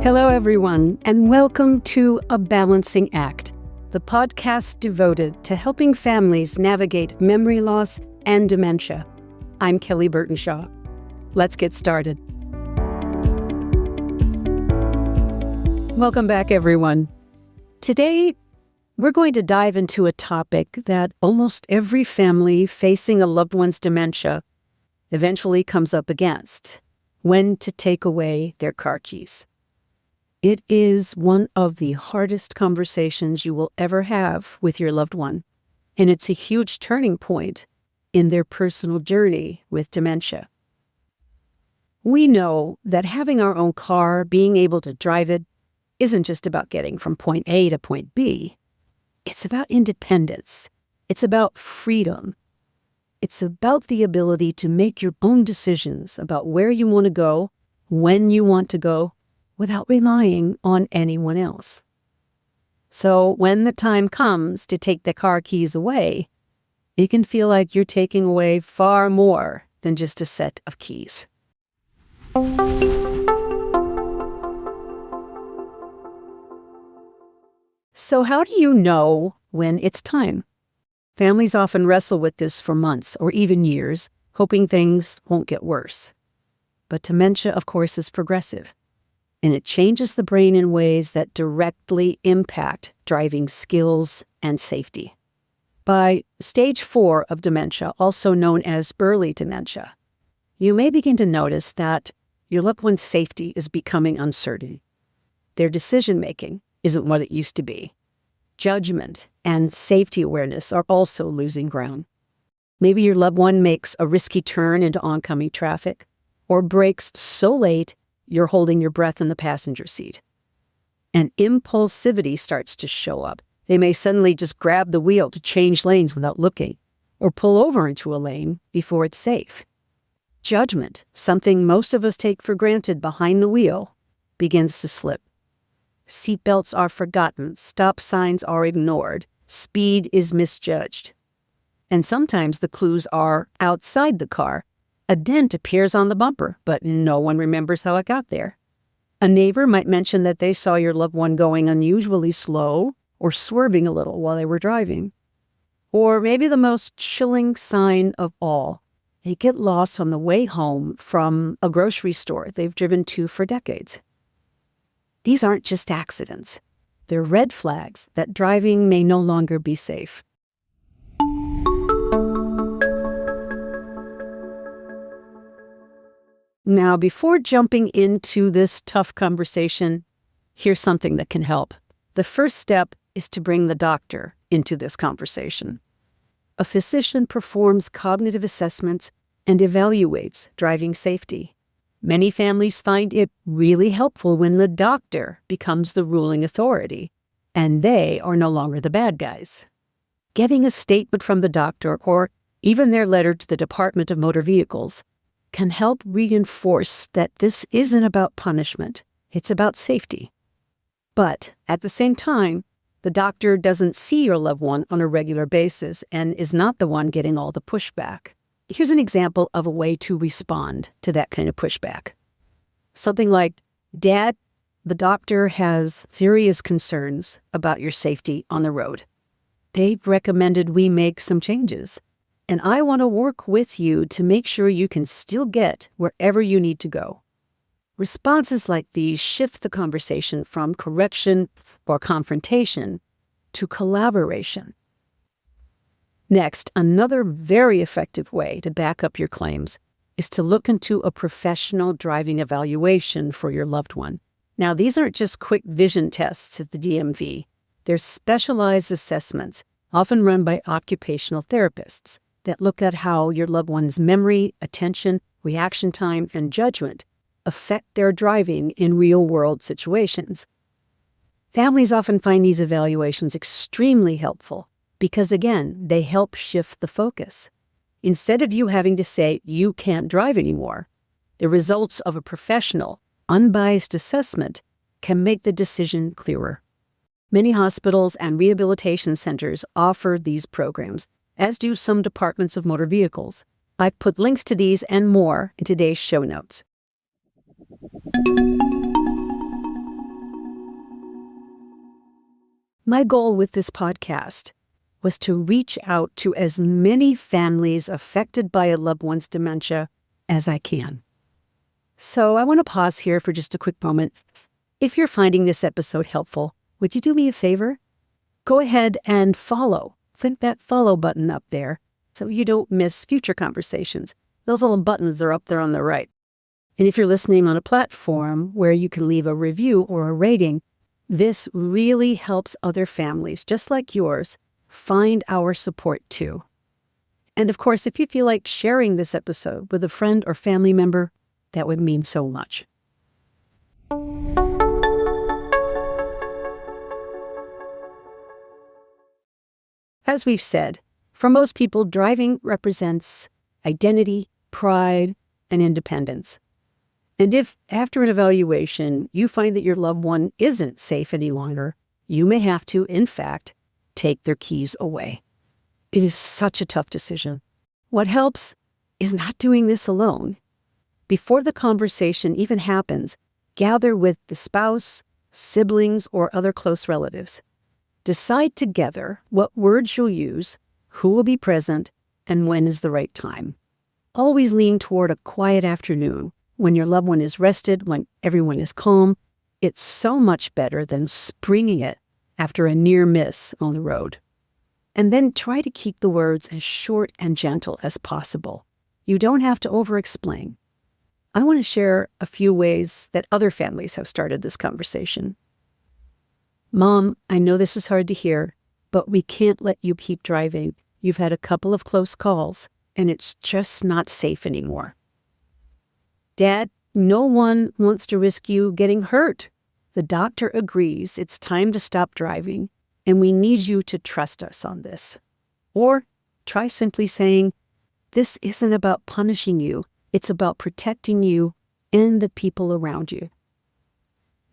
Hello, everyone, and welcome to A Balancing Act, the podcast devoted to helping families navigate memory loss and dementia. I'm Kelly Burtonshaw. Let's get started. Welcome back, everyone. Today, we're going to dive into a topic that almost every family facing a loved one's dementia eventually comes up against: when to take away their car keys. It is one of the hardest conversations you will ever have with your loved one, and it's a huge turning point in their personal journey with dementia. We know that having our own car, being able to drive it, isn't just about getting from point A to point B. It's about independence. It's about freedom. It's about the ability to make your own decisions about where you want to go, when you want to go, without relying on anyone else. So when the time comes to take the car keys away, it can feel like you're taking away far more than just a set of keys. So how do you know when it's time? Families often wrestle with this for months or even years, hoping things won't get worse. But dementia, of course, is progressive, and it changes the brain in ways that directly impact driving skills and safety. By stage 4 of dementia, also known as early dementia, you may begin to notice that your loved one's safety is becoming uncertain. Their decision-making isn't what it used to be. Judgment and safety awareness are also losing ground. Maybe your loved one makes a risky turn into oncoming traffic, or brakes so late you're holding your breath in the passenger seat. And impulsivity starts to show up. They may suddenly just grab the wheel to change lanes without looking, or pull over into a lane before it's safe. Judgment, something most of us take for granted behind the wheel, begins to slip. Seatbelts are forgotten, stop signs are ignored, speed is misjudged. And sometimes the clues are outside the car. A dent appears on the bumper, but no one remembers how it got there. A neighbor might mention that they saw your loved one going unusually slow or swerving a little while they were driving. Or maybe the most chilling sign of all, they get lost on the way home from a grocery store they've driven to for decades. These aren't just accidents. They're red flags that driving may no longer be safe. Now, before jumping into this tough conversation, here's something that can help. The first step is to bring the doctor into this conversation. A physician performs cognitive assessments and evaluates driving safety. Many families find it really helpful when the doctor becomes the ruling authority, and they are no longer the bad guys. Getting a statement from the doctor, or even their letter to the Department of Motor Vehicles, can help reinforce that this isn't about punishment, it's about safety. But at the same time, the doctor doesn't see your loved one on a regular basis and is not the one getting all the pushback. Here's an example of a way to respond to that kind of pushback. Something like, "Dad, the doctor has serious concerns about your safety on the road. They've recommended we make some changes, and I want to work with you to make sure you can still get wherever you need to go." Responses like these shift the conversation from correction or confrontation to collaboration. Next, another very effective way to back up your claims is to look into a professional driving evaluation for your loved one. Now, these aren't just quick vision tests at the DMV. They're specialized assessments, often run by occupational therapists, that look at how your loved one's memory, attention, reaction time, and judgment affect their driving in real-world situations. Families often find these evaluations extremely helpful because, again, they help shift the focus. Instead of you having to say, "You can't drive anymore," the results of a professional, unbiased assessment can make the decision clearer. Many hospitals and rehabilitation centers offer these programs, as do some departments of motor vehicles. I've put links to these and more in today's show notes. My goal with this podcast was to reach out to as many families affected by a loved one's dementia as I can. So I want to pause here for just a quick moment. If you're finding this episode helpful, would you do me a favor? Go ahead and follow. Click that follow button up there so you don't miss future conversations. Those little buttons are up there on the right. And if you're listening on a platform where you can leave a review or a rating, this really helps other families just like yours find our support too. And of course, if you feel like sharing this episode with a friend or family member, that would mean so much. As we've said, for most people, driving represents identity, pride, and independence. And if, after an evaluation, you find that your loved one isn't safe any longer, you may have to, in fact, take their keys away. It is such a tough decision. What helps is not doing this alone. Before the conversation even happens, gather with the spouse, siblings, or other close relatives. Decide together what words you'll use, who will be present, and when is the right time. Always lean toward a quiet afternoon when your loved one is rested, when everyone is calm. It's so much better than springing it after a near miss on the road. And then try to keep the words as short and gentle as possible. You don't have to over-explain. I want to share a few ways that other families have started this conversation. Mom, I know this is hard to hear, but we can't let you keep driving. You've had a couple of close calls, and it's just not safe anymore. Dad, no one wants to risk you getting hurt. The doctor agrees it's time to stop driving, and we need you to trust us on this. Or try simply saying, this isn't about punishing you. It's about protecting you and the people around you.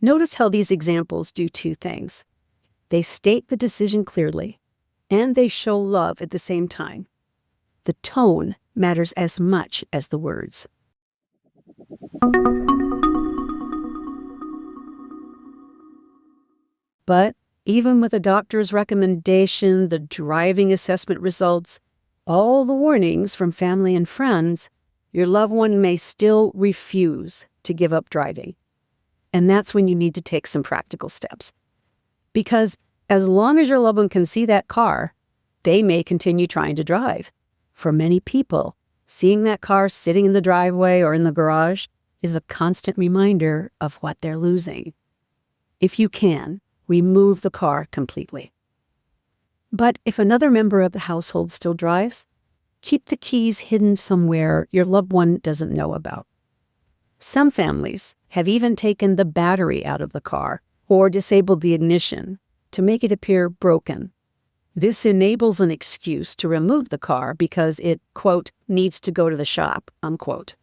Notice how these examples do two things. They state the decision clearly, and they show love at the same time. The tone matters as much as the words. But even with a doctor's recommendation, the driving assessment results, all the warnings from family and friends, your loved one may still refuse to give up driving. And that's when you need to take some practical steps. Because as long as your loved one can see that car, they may continue trying to drive. For many people, seeing that car sitting in the driveway or in the garage is a constant reminder of what they're losing. If you can, remove the car completely. But if another member of the household still drives, keep the keys hidden somewhere your loved one doesn't know about. Some families have even taken the battery out of the car or disabled the ignition to make it appear broken. This enables an excuse to remove the car because it, quote, needs to go to the shop, unquote.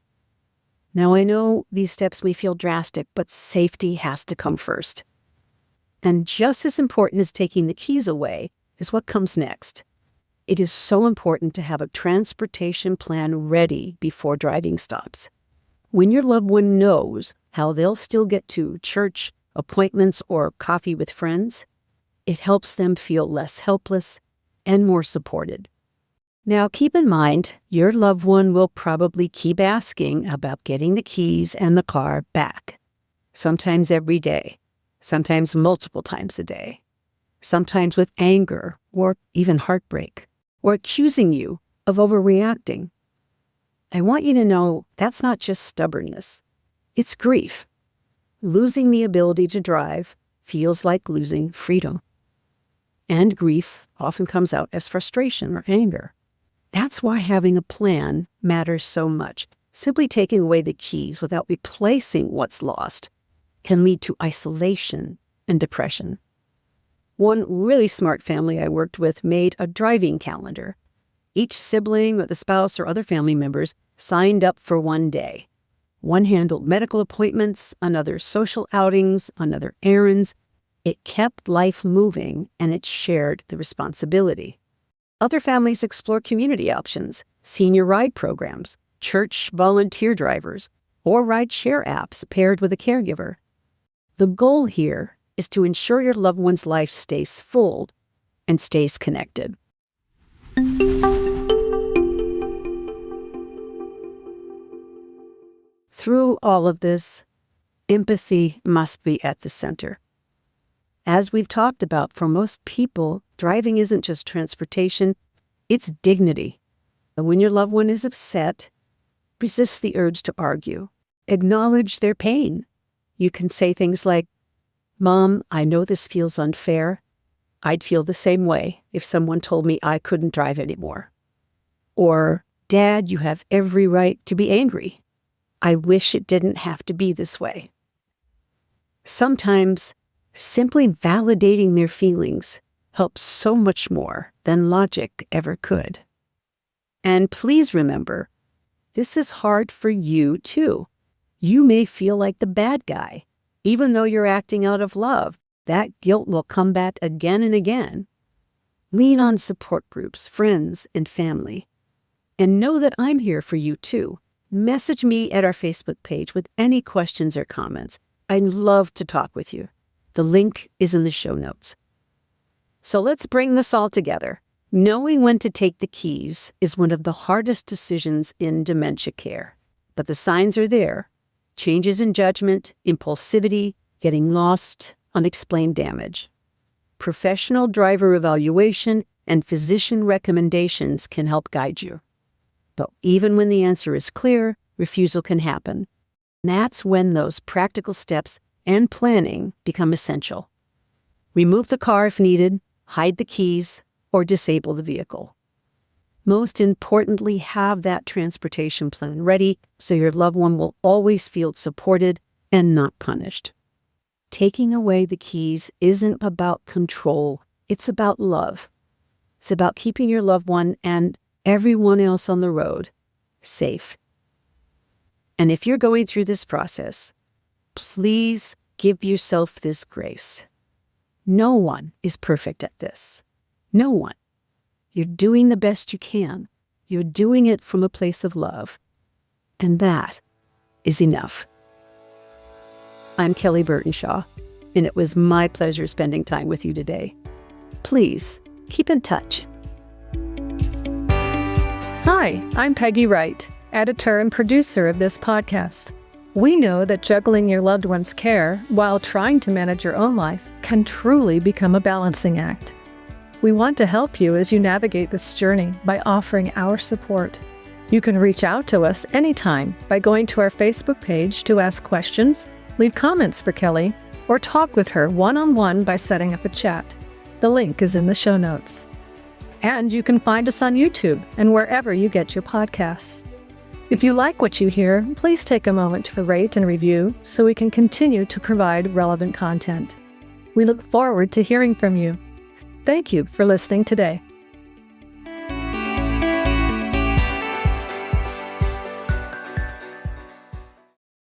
Now, I know these steps may feel drastic, but safety has to come first. And just as important as taking the keys away is what comes next. It is so important to have a transportation plan ready before driving stops. When your loved one knows how they'll still get to church, appointments, or coffee with friends, it helps them feel less helpless and more supported. Now, keep in mind, your loved one will probably keep asking about getting the keys and the car back. Sometimes every day, sometimes multiple times a day, sometimes with anger or even heartbreak, or accusing you of overreacting. I want you to know that's not just stubbornness. It's grief. Losing the ability to drive feels like losing freedom. And grief often comes out as frustration or anger. That's why having a plan matters so much. Simply taking away the keys without replacing what's lost can lead to isolation and depression. One really smart family I worked with made a driving calendar. Each sibling or the spouse or other family members signed up for one day. One handled medical appointments, another social outings, another errands. It kept life moving, and it shared the responsibility. Other families explore community options, senior ride programs, church volunteer drivers, or ride-share apps paired with a caregiver. The goal here is to ensure your loved one's life stays full and stays connected. Through all of this, empathy must be at the center. As we've talked about, for most people, driving isn't just transportation, it's dignity. And when your loved one is upset, resist the urge to argue. Acknowledge their pain. You can say things like, "Mom, I know this feels unfair. I'd feel the same way if someone told me I couldn't drive anymore." Or, "Dad, you have every right to be angry. I wish it didn't have to be this way." Sometimes, simply validating their feelings helps so much more than logic ever could. And please remember, this is hard for you too. You may feel like the bad guy. Even though you're acting out of love, that guilt will come back again and again. Lean on support groups, friends, and family. And know that I'm here for you too. Message me at our Facebook page with any questions or comments. I'd love to talk with you. The link is in the show notes. So let's bring this all together. Knowing when to take the keys is one of the hardest decisions in dementia care. But the signs are there. Changes in judgment, impulsivity, getting lost, unexplained damage. Professional driver evaluation and physician recommendations can help guide you. But even when the answer is clear, refusal can happen. That's when those practical steps and planning become essential. Remove the car if needed, hide the keys, or disable the vehicle. Most importantly, have that transportation plan ready so your loved one will always feel supported and not punished. Taking away the keys isn't about control, it's about love. It's about keeping your loved one and everyone else on the road safe. And if you're going through this process, please give yourself this grace. No one is perfect at this. No one. You're doing the best you can. You're doing it from a place of love. And that is enough. I'm Kelly Burtonshaw, and it was my pleasure spending time with you today. Please keep in touch. Hi, I'm Peggy Wright, editor and producer of this podcast. We know that juggling your loved one's care while trying to manage your own life can truly become a balancing act. We want to help you as you navigate this journey by offering our support. You can reach out to us anytime by going to our Facebook page to ask questions, leave comments for Kelly, or talk with her one-on-one by setting up a chat. The link is in the show notes. And you can find us on YouTube and wherever you get your podcasts. If you like what you hear, please take a moment to rate and review so we can continue to provide relevant content. We look forward to hearing from you. Thank you for listening today.